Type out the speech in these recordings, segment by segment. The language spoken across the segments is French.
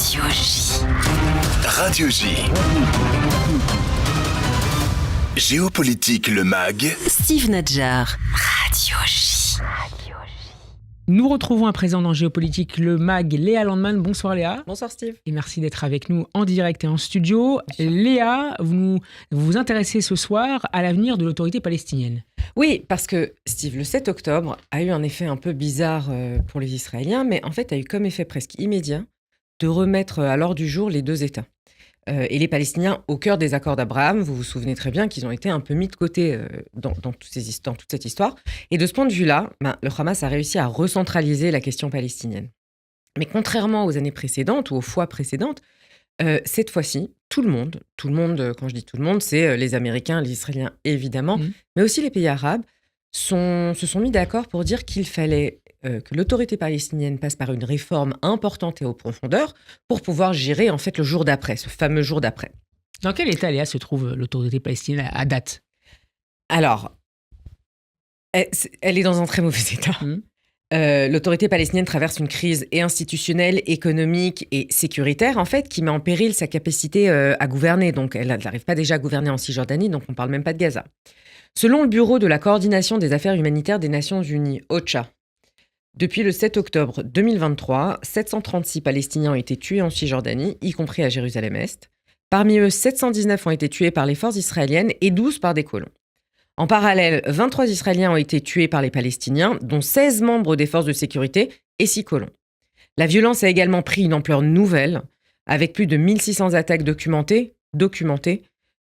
Radio J. Radio J. Géopolitique, le MAG. Steve Nadjar. Radio J. Nous retrouvons à présent dans Géopolitique le MAG Léa Landman. Bonsoir Léa. Bonsoir Steve. Et merci d'être avec nous en direct et en studio. Léa, vous vous intéressez ce soir à l'avenir de l'autorité palestinienne. Oui, parce que Steve, le 7 octobre a eu un effet un peu bizarre pour les Israéliens, mais en fait a eu comme effet presque immédiat de remettre à l'ordre du jour les deux États. Et les Palestiniens au cœur des accords d'Abraham, vous vous souvenez très bien qu'ils ont été un peu mis de côté dans toute cette histoire. Et de ce point de vue-là, le Hamas a réussi à recentraliser la question palestinienne. Mais contrairement aux années précédentes ou aux fois précédentes, cette fois-ci, tout le monde, quand je dis tout le monde, c'est les Américains, les Israéliens évidemment, mais aussi les pays arabes, se sont mis d'accord pour dire qu'il fallait que l'autorité palestinienne passe par une réforme importante et en profondeur pour pouvoir gérer en fait le jour d'après, ce fameux jour d'après. Dans quel état, Léa, se trouve l'autorité palestinienne à date ? Alors, elle est dans un très mauvais état. L'autorité palestinienne traverse une crise institutionnelle, économique et sécuritaire, en fait, qui met en péril sa capacité à gouverner. Donc, elle n'arrive pas déjà à gouverner en Cisjordanie, donc on ne parle même pas de Gaza. Selon le Bureau de la coordination des affaires humanitaires des Nations Unies, OCHA, depuis le 7 octobre 2023, 736 Palestiniens ont été tués en Cisjordanie, y compris à Jérusalem-Est. Parmi eux, 719 ont été tués par les forces israéliennes et 12 par des colons. En parallèle, 23 Israéliens ont été tués par les Palestiniens, dont 16 membres des forces de sécurité et 6 colons. La violence a également pris une ampleur nouvelle, avec plus de 1600 attaques documentées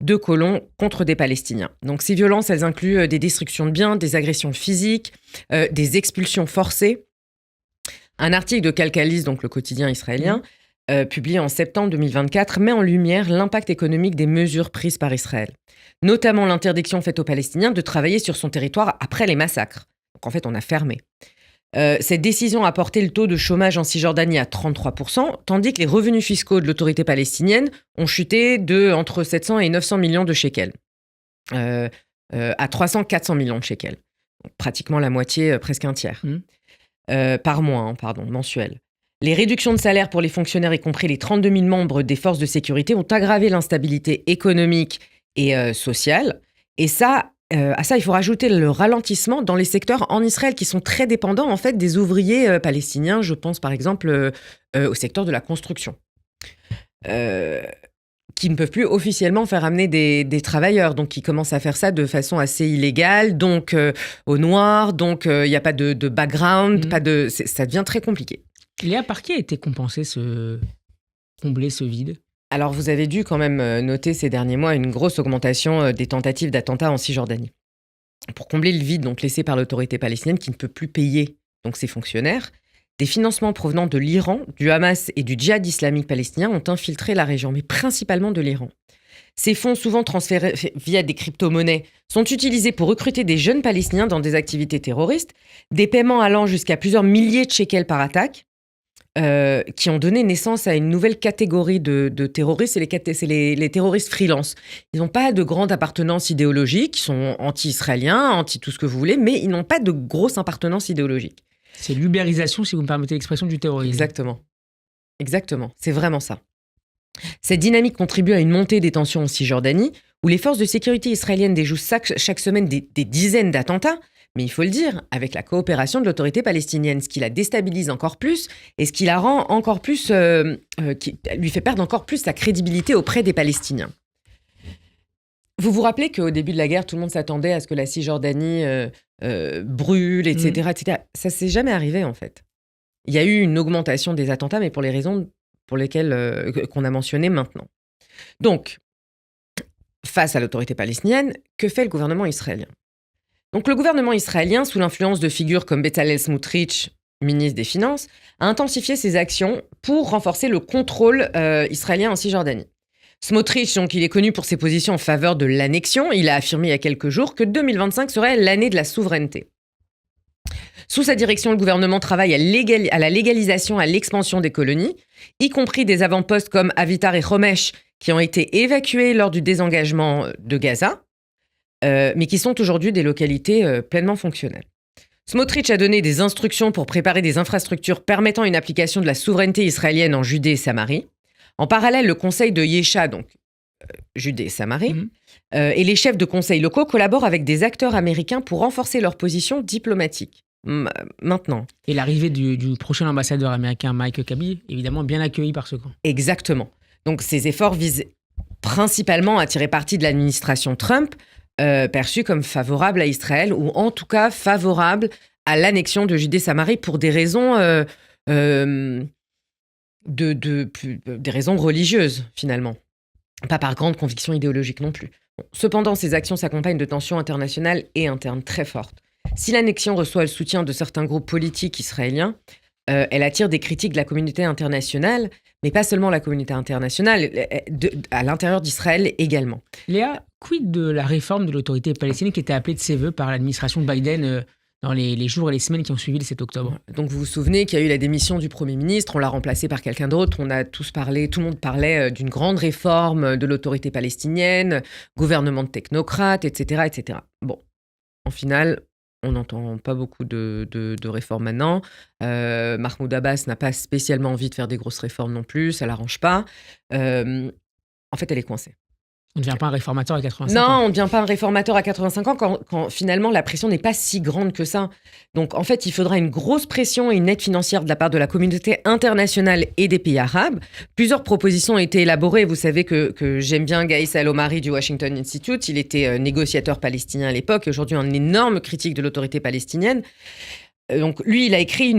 de colons contre des Palestiniens. Donc ces violences, elles incluent des destructions de biens, des agressions physiques, des expulsions forcées. Un article de Calcalis, donc le quotidien israélien, publié en septembre 2024, met en lumière l'impact économique des mesures prises par Israël, notamment l'interdiction faite aux Palestiniens de travailler sur son territoire après les massacres. Donc en fait, on a fermé. Cette décision a porté le taux de chômage en Cisjordanie à 33%, tandis que les revenus fiscaux de l'autorité palestinienne ont chuté de entre 700 et 900 millions de shekels, à 300-400 millions de shekels. Donc, pratiquement la moitié, presque un tiers, par mois, mensuel. Les réductions de salaire pour les fonctionnaires, y compris les 32 000 membres des forces de sécurité, ont aggravé l'instabilité économique et sociale. Et ça, à ça, il faut rajouter le ralentissement dans les secteurs en Israël qui sont très dépendants en fait des ouvriers palestiniens. Je pense par exemple au secteur de la construction, qui ne peuvent plus officiellement faire amener des travailleurs, donc qui commencent à faire ça de façon assez illégale, donc au noir, donc il n'y a pas de background, ça devient très compliqué. Léa, par qui a été combler ce vide ? Alors, vous avez dû quand même noter ces derniers mois une grosse augmentation des tentatives d'attentats en Cisjordanie. Pour combler le vide donc laissé par l'autorité palestinienne qui ne peut plus payer donc ses fonctionnaires, des financements provenant de l'Iran, du Hamas et du djihad islamique palestinien ont infiltré la région, mais principalement de l'Iran. Ces fonds, souvent transférés via des crypto-monnaies, sont utilisés pour recruter des jeunes Palestiniens dans des activités terroristes, des paiements allant jusqu'à plusieurs milliers de shekels par attaque, qui ont donné naissance à une nouvelle catégorie de terroristes, c'est les terroristes freelance. Ils n'ont pas de grande appartenance idéologique, ils sont anti-israéliens, anti tout ce que vous voulez, mais ils n'ont pas de grosse appartenance idéologique. C'est l'ubérisation, si vous me permettez l'expression, du terrorisme. Exactement, c'est vraiment ça. Cette dynamique contribue à une montée des tensions en Cisjordanie, où les forces de sécurité israéliennes déjouent chaque semaine des dizaines d'attentats, mais il faut le dire, avec la coopération de l'autorité palestinienne, ce qui la déstabilise encore plus et ce qui la rend encore plus, qui lui fait perdre encore plus sa crédibilité auprès des Palestiniens. Vous vous rappelez qu'au début de la guerre, tout le monde s'attendait à ce que la Cisjordanie brûle, etc., etc. Ça ne s'est jamais arrivé, en fait. Il y a eu une augmentation des attentats, mais pour les raisons pour lesquelles qu'on a mentionnées maintenant. Donc, face à l'autorité palestinienne, que fait le gouvernement israélien ? Donc, le gouvernement israélien, sous l'influence de figures comme Bezalel Smotrich, ministre des Finances, a intensifié ses actions pour renforcer le contrôle israélien en Cisjordanie. Smotrich, donc, il est connu pour ses positions en faveur de l'annexion. Il a affirmé il y a quelques jours que 2025 serait l'année de la souveraineté. Sous sa direction, le gouvernement travaille à la légalisation, à l'expansion des colonies, y compris des avant-postes comme Avitar et Homesh, qui ont été évacués lors du désengagement de Gaza, mais qui sont aujourd'hui des localités pleinement fonctionnelles. Smotrich a donné des instructions pour préparer des infrastructures permettant une application de la souveraineté israélienne en Judée et Samarie. En parallèle, le conseil de Yesha, donc Judée et Samarie, et les chefs de conseils locaux collaborent avec des acteurs américains pour renforcer leur position diplomatique. Maintenant. Et l'arrivée du prochain ambassadeur américain, Mike Huckabee, évidemment bien accueilli par ce camp. Exactement. Donc ces efforts visent principalement à tirer parti de l'administration Trump, perçue comme favorable à Israël, ou en tout cas favorable à l'annexion de Judée-Samarie pour des raisons, des raisons religieuses, finalement. Pas par grande conviction idéologique non plus. Cependant, ces actions s'accompagnent de tensions internationales et internes très fortes. Si l'annexion reçoit le soutien de certains groupes politiques israéliens, elle attire des critiques de la communauté internationale, mais pas seulement la communauté internationale, à l'intérieur d'Israël également. Léa, quid de la réforme de l'autorité palestinienne qui était appelée de ses voeux par l'administration de Biden dans les jours et les semaines qui ont suivi le 7 octobre? Donc vous vous souvenez qu'il y a eu la démission du Premier ministre, on l'a remplacé par quelqu'un d'autre, on a tous parlé, tout le monde parlait d'une grande réforme de l'autorité palestinienne, gouvernement de technocrates, etc., etc. Bon, en final, on n'entend pas beaucoup de réformes maintenant. Mahmoud Abbas n'a pas spécialement envie de faire des grosses réformes non plus, ça l'arrange pas. En fait, elle est coincée. On ne devient pas un réformateur à 85 ans. Non, on ne devient pas un réformateur à 85 ans quand finalement la pression n'est pas si grande que ça. Donc en fait, il faudra une grosse pression et une aide financière de la part de la communauté internationale et des pays arabes. Plusieurs propositions ont été élaborées. Vous savez que j'aime bien Gaïs Al-Omari du Washington Institute. Il était négociateur palestinien à l'époque et aujourd'hui un énorme critique de l'autorité palestinienne. Donc lui, il a écrit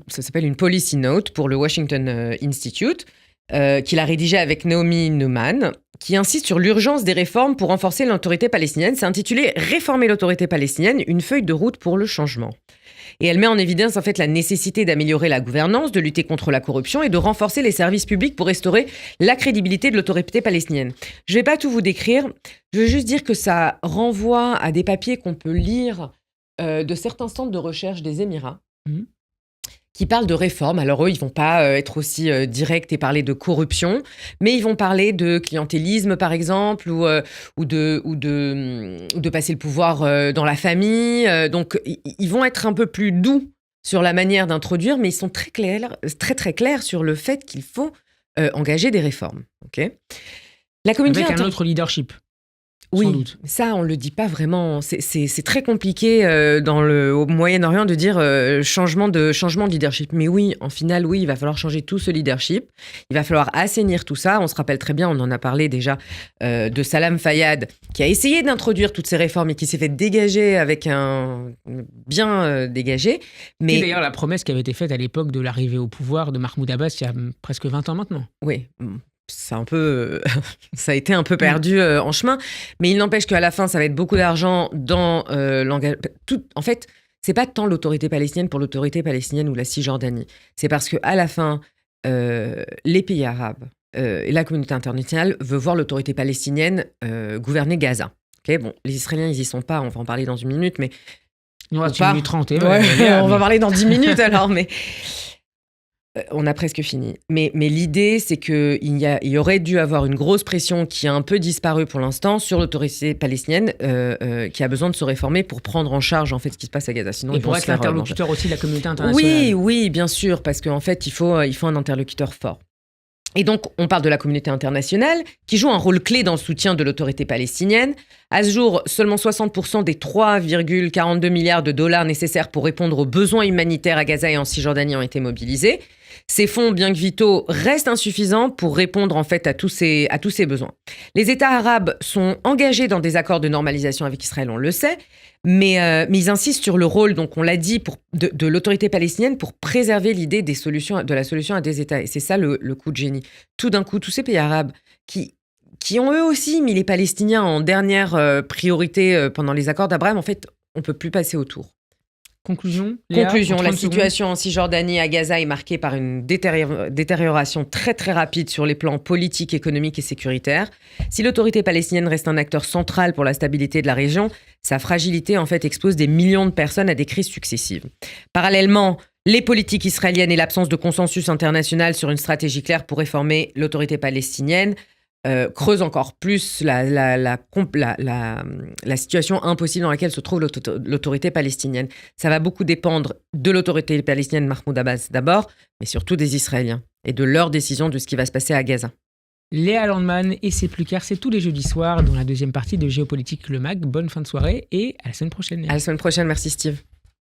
ça s'appelle une policy note pour le Washington Institute, qu'il a rédigé avec Naomi Neumann, qui insiste sur l'urgence des réformes pour renforcer l'autorité palestinienne. C'est intitulé « Réformer l'autorité palestinienne, une feuille de route pour le changement ». Et elle met en évidence en fait la nécessité d'améliorer la gouvernance, de lutter contre la corruption et de renforcer les services publics pour restaurer la crédibilité de l'autorité palestinienne. Je ne vais pas tout vous décrire, je veux juste dire que ça renvoie à des papiers qu'on peut lire de certains centres de recherche des Émirats. Qui parlent de réforme. Alors eux, ils vont pas être aussi directs et parler de corruption, mais ils vont parler de clientélisme, par exemple, ou de passer le pouvoir dans la famille. Donc, ils vont être un peu plus doux sur la manière d'introduire, mais ils sont très clairs sur le fait qu'il faut engager des réformes. Okay, la communauté avec un autre leadership. Oui, sans doute. Ça, on ne le dit pas vraiment. C'est très compliqué au Moyen-Orient de dire changement de leadership. Mais oui, en finale, oui, il va falloir changer tout ce leadership. Il va falloir assainir tout ça. On se rappelle très bien, on en a parlé déjà, de Salam Fayyad, qui a essayé d'introduire toutes ces réformes et qui s'est fait dégager avec un bien dégagé. Mais et d'ailleurs, la promesse qui avait été faite à l'époque de l'arrivée au pouvoir de Mahmoud Abbas, il y a presque 20 ans maintenant. Oui, ça a été un peu perdu en chemin, mais il n'empêche qu'à la fin, ça va être beaucoup d'argent dans l'engagement. En fait, c'est pas tant l'autorité palestinienne pour l'autorité palestinienne ou la Cisjordanie. C'est parce qu'à la fin, les pays arabes et la communauté internationale veulent voir l'autorité palestinienne gouverner Gaza. Okay, bon, les Israéliens, ils y sont pas, on va en parler dans une minute, mais... Non, tu minutes 30, on va parler dans 10 minutes alors, mais... On a presque fini. Mais l'idée, c'est qu'il y aurait dû avoir une grosse pression qui a un peu disparu pour l'instant sur l'autorité palestinienne qui a besoin de se réformer pour prendre en charge en fait ce qui se passe à Gaza. Sinon, et pour être l'interlocuteur aussi de la communauté internationale. Oui, bien sûr, parce qu'en fait, il faut un interlocuteur fort. Et donc, on parle de la communauté internationale qui joue un rôle clé dans le soutien de l'autorité palestinienne. À ce jour, seulement 60% des 3,42 milliards de dollars nécessaires pour répondre aux besoins humanitaires à Gaza et en Cisjordanie ont été mobilisés. Ces fonds, bien que vitaux, restent insuffisants pour répondre en fait à tous ces besoins. Les États arabes sont engagés dans des accords de normalisation avec Israël, on le sait, mais ils insistent sur le rôle, donc on l'a dit, de l'autorité palestinienne pour préserver l'idée de la solution à des États. Et c'est ça le coup de génie. Tout d'un coup, tous ces pays arabes qui ont eux aussi mis les Palestiniens en dernière priorité pendant les accords d'Abraham, en fait, on ne peut plus passer autour. Conclusion, Léa, la situation en Cisjordanie, à Gaza, est marquée par une détérioration très très rapide sur les plans politiques, économiques et sécuritaires. Si l'autorité palestinienne reste un acteur central pour la stabilité de la région, sa fragilité en fait expose des millions de personnes à des crises successives. Parallèlement, les politiques israéliennes et l'absence de consensus international sur une stratégie claire pour réformer l'autorité palestinienne creuse encore plus la situation impossible dans laquelle se trouve l'autorité palestinienne. Ça va beaucoup dépendre de l'autorité palestinienne, Mahmoud Abbas d'abord, mais surtout des Israéliens et de leur décision de ce qui va se passer à Gaza. Léa Landman et C'est plus clair, c'est tous les jeudis soirs dans la deuxième partie de Géopolitique le MAG. Bonne fin de soirée et à la semaine prochaine. À la semaine prochaine, merci Steve.